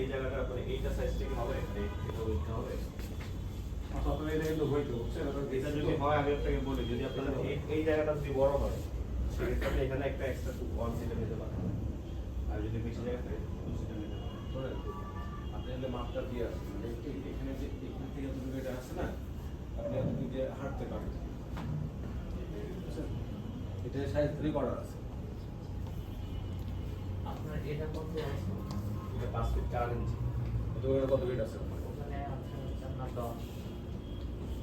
এই জায়গাটা আপনার এইটা সাইজ থেকে হবে, এটা উইথটা হবে। আপনার এটা কিন্তু হইতো, বুঝছেন? এটা যদি হয় আমি আপনাকে বলি, যদি আপনাদের এই জায়গাটা যদি বড় হয় সেক্ষেত্রে আপনি এখানে একটা এক্সট্রা 1 সিটার নিতে পারেন, আর যদি বেশি জায়গা থাকে 2 সিটার নিতে পারেন। শোনেন, আপনি হলে মাপটা দিয়ে আসবেন, মানে এখানে যে এখান থেকে এতটুকু এটা আছে না, আপনি এতটুকু দিয়ে হাঁটতে পারবেন, বুঝছেন? এটা সাইজ 3 করা আছে। আপনার এটা কত আছে? এটা 5 ফিট 4 ইঞ্চি। তো ওখানে কত ফিট আছে? ওখানে আছে হচ্ছে আপনার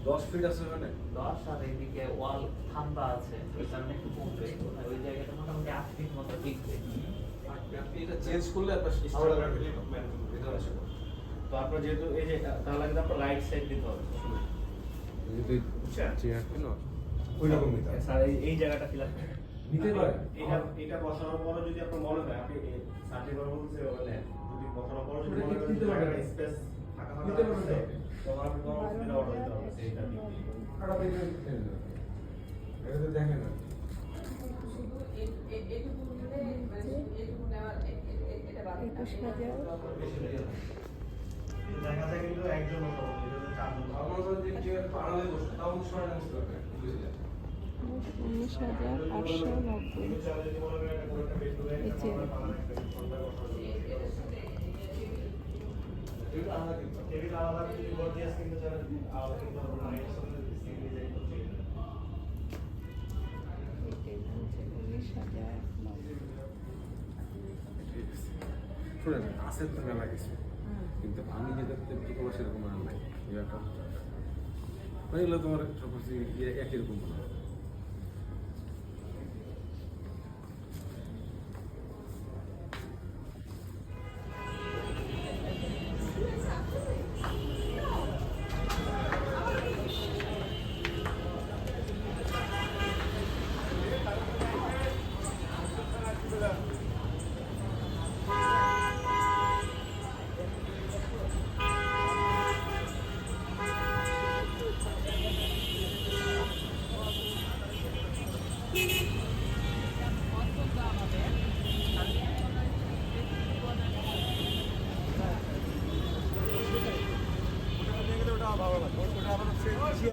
10 ফিট আছে ওখানে। 10 আর এদিকে ওয়াল খাম্বা আছে, ওই কারণে একটু কমবে। ওই জায়গাটা মোটামুটি 8 ফিট মতো টিকবে। আপনি এটা চেঞ্জ করলে আপনার এটা আসে। তো আপনার যেহেতু এই যে তাহলে কিন্তু আপনার রাইট সাইড দিতে হবে যদি বুঝছেন? চেয়ার কিনো ওই রকম নিতে হবে। স্যার এই জায়গাটা ফিল আপ নিতে পারে। এটা বসানোর পরে যদি আপনার মনে হয় আপনি সার্টে করে বলতে বলে যদি বসানোর পরে যদি মনে নিতে করেন পারবেন। স্পেস ফাঁকা ফাঁকা নিতে পারবেন। আছে, তখন আপনি কোনো অসুবিধা অর্ডার দিতে হবে সেইটা দিক দিয়ে। আড়া দেখে এটা তো দেখেন না। দেখা যায় কিন্তু একজন হতো এটা তো চারজন আমার যদি চেয়ার আড়ালে বসে তাও সরানো মুশকিল হবে, বুঝলেন? 19,890 কিন্তু চার যদি মনে করেন একটা একটা বেডরুমে এই যে। এটা আলাদা কিন্তু টেবিল আলাদা যদি গর্জিয়াস কিন্তু চার আলাদা কিন্তু হবে না, এর সাথে সিঙ্গেল ডিজাইন করতে হবে। শুনেন, আছে তো মেলা কিছু, কিন্তু আমি যেটা দেখতে পাবো সেরকম আর নাই। এটা এগুলো তোমার সব কিছু একই রকম মনে হয়।